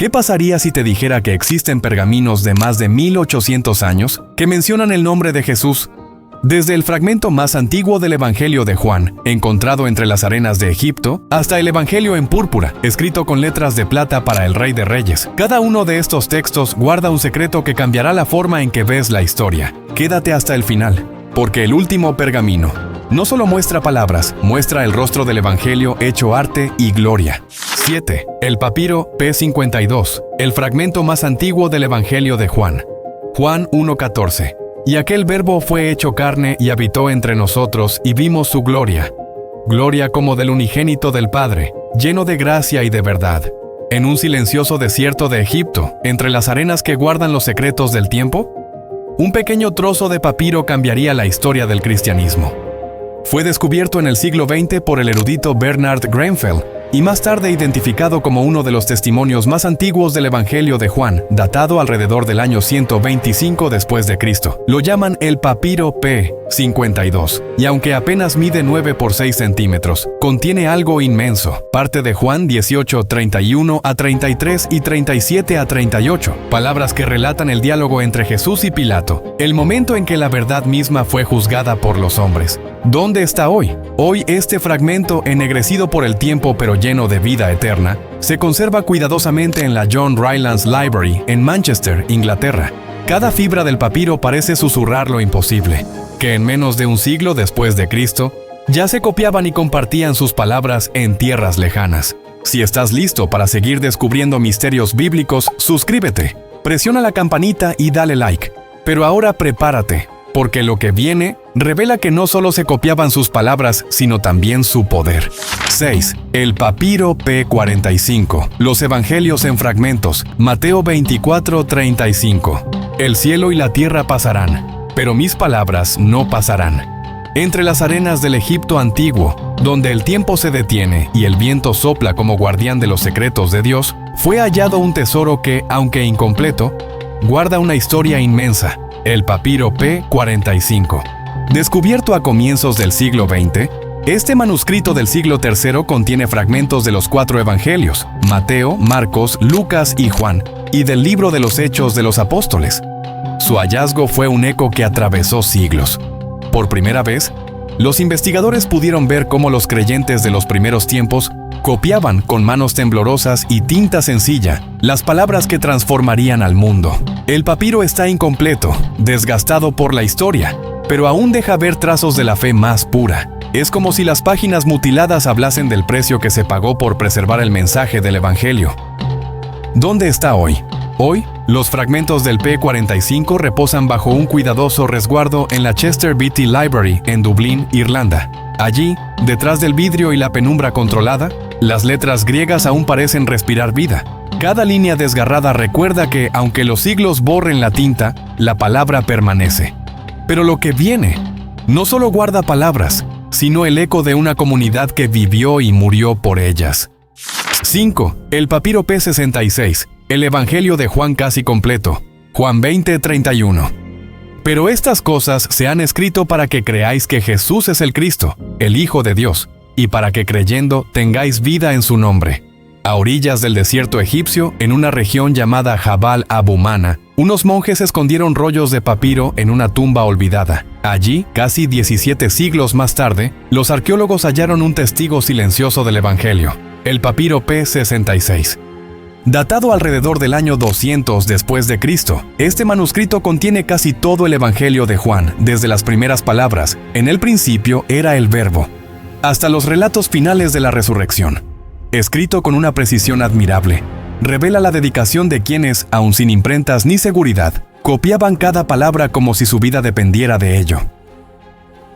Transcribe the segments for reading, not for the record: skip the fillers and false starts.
¿Qué pasaría si te dijera que existen pergaminos de más de 1800 años que mencionan el nombre de Jesús? Desde el fragmento más antiguo del Evangelio de Juan, encontrado entre las arenas de Egipto, hasta el Evangelio en púrpura, escrito con letras de plata para el Rey de Reyes. Cada uno de estos textos guarda un secreto que cambiará la forma en que ves la historia. Quédate hasta el final, porque el último pergamino no solo muestra palabras, muestra el rostro del Evangelio hecho arte y gloria. 7. El papiro P52, el fragmento más antiguo del Evangelio de Juan. Juan 1:14. Y aquel verbo fue hecho carne y habitó entre nosotros y vimos su gloria. Gloria como del unigénito del Padre, lleno de gracia y de verdad. En un silencioso desierto de Egipto, entre las arenas que guardan los secretos del tiempo, un pequeño trozo de papiro cambiaría la historia del cristianismo. Fue descubierto en el siglo XX por el erudito Bernard Grenfell y más tarde identificado como uno de los testimonios más antiguos del Evangelio de Juan, datado alrededor del año 125 después de Cristo. Lo llaman el papiro P52, y aunque apenas mide 9 por 6 centímetros, contiene algo inmenso. Parte de Juan 18, 31 a 33 y 37 a 38, palabras que relatan el diálogo entre Jesús y Pilato, el momento en que la verdad misma fue juzgada por los hombres. ¿Dónde está hoy? Hoy este fragmento, ennegrecido por el tiempo pero lleno de vida eterna, se conserva cuidadosamente en la John Rylands Library en Manchester, Inglaterra. Cada fibra del papiro parece susurrar lo imposible, que en menos de un siglo después de Cristo, ya se copiaban y compartían sus palabras en tierras lejanas. Si estás listo para seguir descubriendo misterios bíblicos, suscríbete, presiona la campanita y dale like. Pero ahora prepárate, porque lo que viene revela que no solo se copiaban sus palabras, sino también su poder. 6. El papiro P45. Los evangelios en fragmentos. Mateo 24:35. El cielo y la tierra pasarán, pero mis palabras no pasarán. Entre las arenas del Egipto antiguo, donde el tiempo se detiene y el viento sopla como guardián de los secretos de Dios, fue hallado un tesoro que, aunque incompleto, guarda una historia inmensa. El papiro P45. Descubierto a comienzos del siglo XX, este manuscrito del siglo III contiene fragmentos de los 4 evangelios, Mateo, Marcos, Lucas y Juan, y del libro de los Hechos de los Apóstoles. Su hallazgo fue un eco que atravesó siglos. Por primera vez, los investigadores pudieron ver cómo los creyentes de los primeros tiempos copiaban con manos temblorosas y tinta sencilla las palabras que transformarían al mundo. El papiro está incompleto, desgastado por la historia, pero aún deja ver trazos de la fe más pura. Es como si las páginas mutiladas hablasen del precio que se pagó por preservar el mensaje del Evangelio. ¿Dónde está hoy? Hoy, los fragmentos del P45 reposan bajo un cuidadoso resguardo en la Chester Beatty Library en Dublín, Irlanda. Allí, detrás del vidrio y la penumbra controlada, las letras griegas aún parecen respirar vida. Cada línea desgarrada recuerda que, aunque los siglos borren la tinta, la palabra permanece. Pero lo que viene no solo guarda palabras, sino el eco de una comunidad que vivió y murió por ellas. 5. El papiro P66, el Evangelio de Juan casi completo. Juan 20:31. Pero estas cosas se han escrito para que creáis que Jesús es el Cristo, el Hijo de Dios, y para que creyendo tengáis vida en su nombre. A orillas del desierto egipcio, en una región llamada Jabal Abu Mana, unos monjes escondieron rollos de papiro en una tumba olvidada. Allí, casi 17 siglos más tarde, los arqueólogos hallaron un testigo silencioso del Evangelio, el papiro P66. Datado alrededor del año 200 después de Cristo, este manuscrito contiene casi todo el Evangelio de Juan, desde las primeras palabras, en el principio era el Verbo, hasta los relatos finales de la resurrección. Escrito con una precisión admirable, revela la dedicación de quienes, aun sin imprentas ni seguridad, copiaban cada palabra como si su vida dependiera de ello.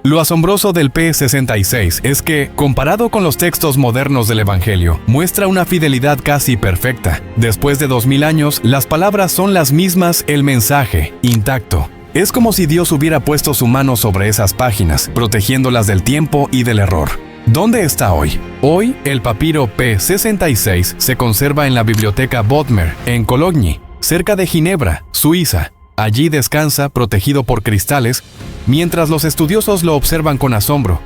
Lo asombroso del P66 es que, comparado con los textos modernos del Evangelio, muestra una fidelidad casi perfecta. Después de 2000 años, las palabras son las mismas, el mensaje, intacto. Es como si Dios hubiera puesto su mano sobre esas páginas, protegiéndolas del tiempo y del error. ¿Dónde está hoy? Hoy, el papiro P66 se conserva en la Biblioteca Bodmer, en Cologne, cerca de Ginebra, Suiza. Allí descansa, protegido por cristales, mientras los estudiosos lo observan con asombro.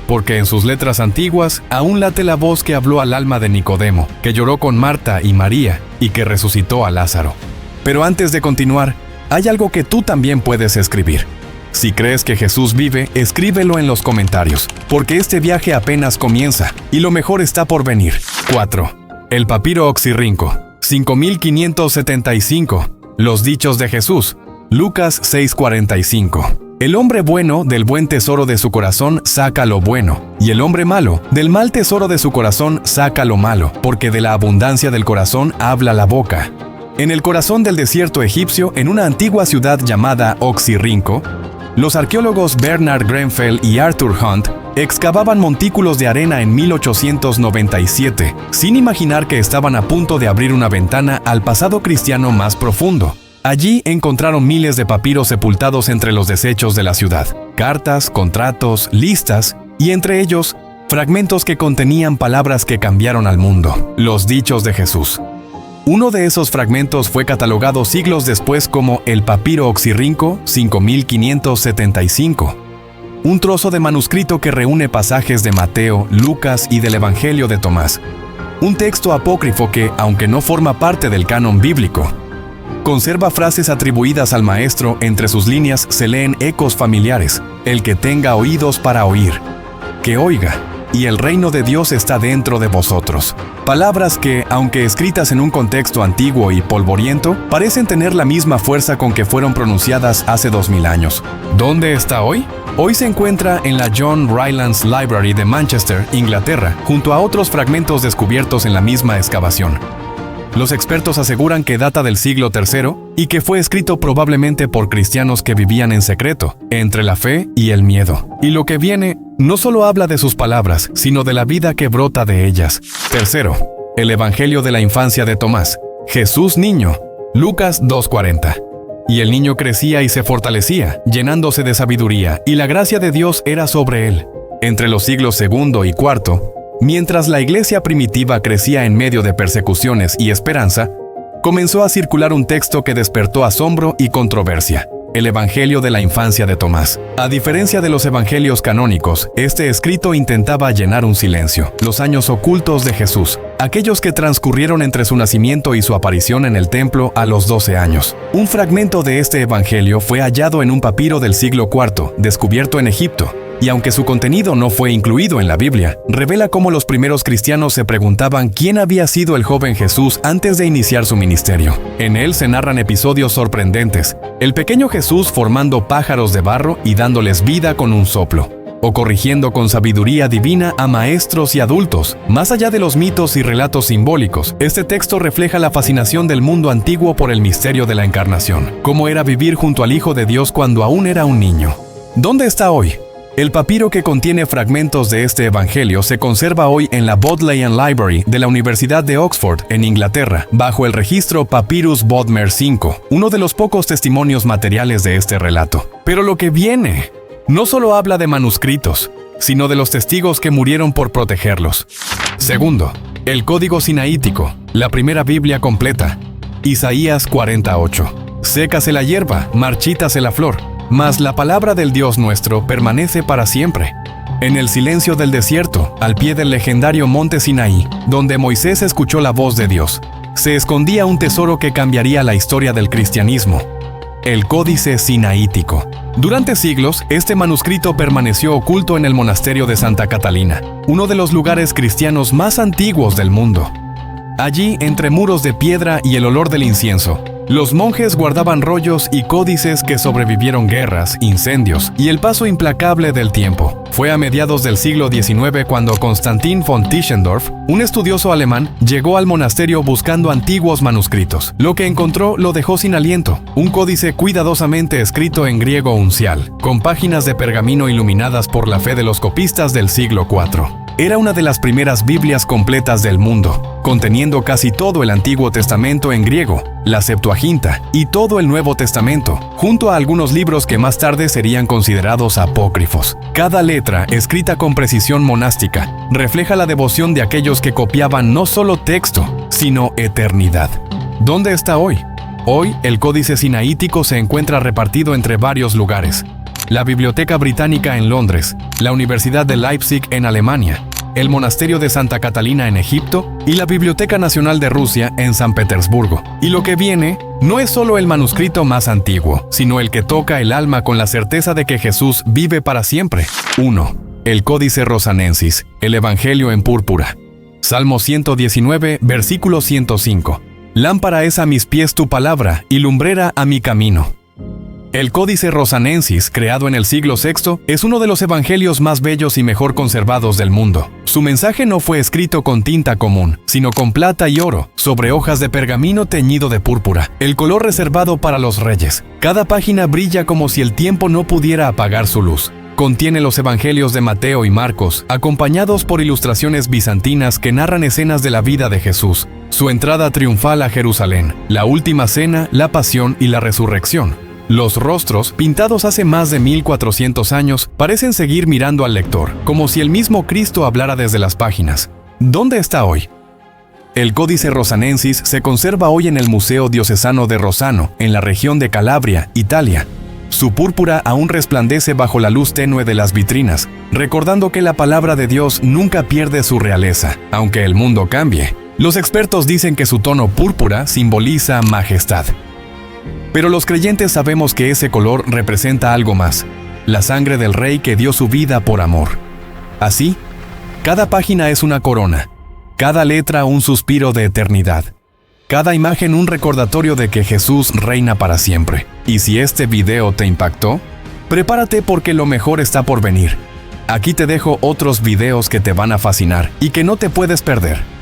porque en sus letras antiguas aún late la voz que habló al alma de Nicodemo, que lloró con Marta y María y que resucitó a Lázaro. Pero antes de continuar, hay algo que tú también puedes escribir. Si crees que Jesús vive, escríbelo en los comentarios, porque este viaje apenas comienza y lo mejor está por venir. 4. El papiro oxirrinco, 5575. Los dichos de Jesús, Lucas 6:45. El hombre bueno del buen tesoro de su corazón saca lo bueno, y el hombre malo del mal tesoro de su corazón saca lo malo, porque de la abundancia del corazón habla la boca. En el corazón del desierto egipcio, en una antigua ciudad llamada Oxirrinco, los arqueólogos Bernard Grenfell y Arthur Hunt excavaban montículos de arena en 1897, sin imaginar que estaban a punto de abrir una ventana al pasado cristiano más profundo. Allí encontraron miles de papiros sepultados entre los desechos de la ciudad, cartas, contratos, listas, y entre ellos, fragmentos que contenían palabras que cambiaron al mundo, los dichos de Jesús. Uno de esos fragmentos fue catalogado siglos después como el papiro oxirrinco 5575, un trozo de manuscrito que reúne pasajes de Mateo, Lucas y del Evangelio de Tomás, un texto apócrifo que, aunque no forma parte del canon bíblico, conserva frases atribuidas al maestro. Entre sus líneas se leen ecos familiares: el que tenga oídos para oír, que oiga, y el reino de Dios está dentro de vosotros. Palabras que, aunque escritas en un contexto antiguo y polvoriento, parecen tener la misma fuerza con que fueron pronunciadas hace 2000 años. ¿Dónde está hoy? Hoy se encuentra en la John Rylands Library de Manchester, Inglaterra, junto a otros fragmentos descubiertos en la misma excavación. Los expertos aseguran que data del siglo III y que fue escrito probablemente por cristianos que vivían en secreto, entre la fe y el miedo. Y lo que viene no solo habla de sus palabras, sino de la vida que brota de ellas. 3. El Evangelio de la infancia de Tomás, Jesús niño, Lucas 2:40. Y el niño crecía y se fortalecía, llenándose de sabiduría, y la gracia de Dios era sobre él. Entre los siglos II y IV, mientras la iglesia primitiva crecía en medio de persecuciones y esperanza, comenzó a circular un texto que despertó asombro y controversia: el Evangelio de la infancia de Tomás. A diferencia de los evangelios canónicos, este escrito intentaba llenar un silencio, los años ocultos de Jesús, aquellos que transcurrieron entre su nacimiento y su aparición en el templo a los 12 años. Un fragmento de este evangelio fue hallado en un papiro del siglo IV, descubierto en Egipto, y aunque su contenido no fue incluido en la Biblia, revela cómo los primeros cristianos se preguntaban quién había sido el joven Jesús antes de iniciar su ministerio. En él se narran episodios sorprendentes: el pequeño Jesús formando pájaros de barro y dándoles vida con un soplo, o corrigiendo con sabiduría divina a maestros y adultos. Más allá de los mitos y relatos simbólicos, este texto refleja la fascinación del mundo antiguo por el misterio de la encarnación, cómo era vivir junto al Hijo de Dios cuando aún era un niño. ¿Dónde está hoy? El papiro que contiene fragmentos de este evangelio se conserva hoy en la Bodleian Library de la Universidad de Oxford, en Inglaterra, bajo el registro Papyrus Bodmer V, uno de los pocos testimonios materiales de este relato. Pero lo que viene no solo habla de manuscritos, sino de los testigos que murieron por protegerlos. 2. El Código Sinaítico, la primera Biblia completa. Isaías 48. Sécase la hierba, marchítase la flor, mas la palabra del Dios nuestro permanece para siempre. En el silencio del desierto, al pie del legendario monte Sinaí, donde Moisés escuchó la voz de Dios, se escondía un tesoro que cambiaría la historia del cristianismo: el Códice Sinaítico. Durante siglos, este manuscrito permaneció oculto en el monasterio de Santa Catalina, uno de los lugares cristianos más antiguos del mundo. Allí, entre muros de piedra y el olor del incienso, los monjes guardaban rollos y códices que sobrevivieron guerras, incendios y el paso implacable del tiempo. Fue a mediados del siglo XIX cuando Constantin von Tischendorf, un estudioso alemán, llegó al monasterio buscando antiguos manuscritos. Lo que encontró lo dejó sin aliento: un códice cuidadosamente escrito en griego uncial, con páginas de pergamino iluminadas por la fe de los copistas del siglo IV. Era una de las primeras Biblias completas del mundo, conteniendo casi todo el Antiguo Testamento en griego, la Septuaginta y todo el Nuevo Testamento, junto a algunos libros que más tarde serían considerados apócrifos. Cada letra, escrita con precisión monástica, refleja la devoción de aquellos que copiaban no solo texto, sino eternidad. ¿Dónde está hoy? Hoy, el Códice Sinaítico se encuentra repartido entre varios lugares. la Biblioteca Británica en Londres, la Universidad de Leipzig en Alemania, el Monasterio de Santa Catalina en Egipto y la Biblioteca Nacional de Rusia en San Petersburgo. Y lo que viene no es solo el manuscrito más antiguo, sino el que toca el alma con la certeza de que Jesús vive para siempre. 1. El Códice Rosanensis, el Evangelio en púrpura. Salmo 119, versículo 105. Lámpara es a mis pies tu palabra y lumbrera a mi camino. El Códice Rosanensis, creado en el siglo VI, es uno de los evangelios más bellos y mejor conservados del mundo. Su mensaje no fue escrito con tinta común, sino con plata y oro, sobre hojas de pergamino teñido de púrpura, el color reservado para los reyes. Cada página brilla como si el tiempo no pudiera apagar su luz. Contiene los evangelios de Mateo y Marcos, acompañados por ilustraciones bizantinas que narran escenas de la vida de Jesús, su entrada triunfal a Jerusalén, la última cena, la pasión y la resurrección. Los rostros, pintados hace más de 1400 años, parecen seguir mirando al lector, como si el mismo Cristo hablara desde las páginas. ¿Dónde está hoy? El Códice Rosanensis se conserva hoy en el Museo Diocesano de Rossano, en la región de Calabria, Italia. Su púrpura aún resplandece bajo la luz tenue de las vitrinas, recordando que la palabra de Dios nunca pierde su realeza, aunque el mundo cambie. Los expertos dicen que su tono púrpura simboliza majestad. Pero los creyentes sabemos que ese color representa algo más, la sangre del Rey que dio su vida por amor. Así, cada página es una corona, cada letra un suspiro de eternidad. Cada imagen un recordatorio de que Jesús reina para siempre. Y si este video te impactó, prepárate porque lo mejor está por venir. Aquí te dejo otros videos que te van a fascinar y que no te puedes perder.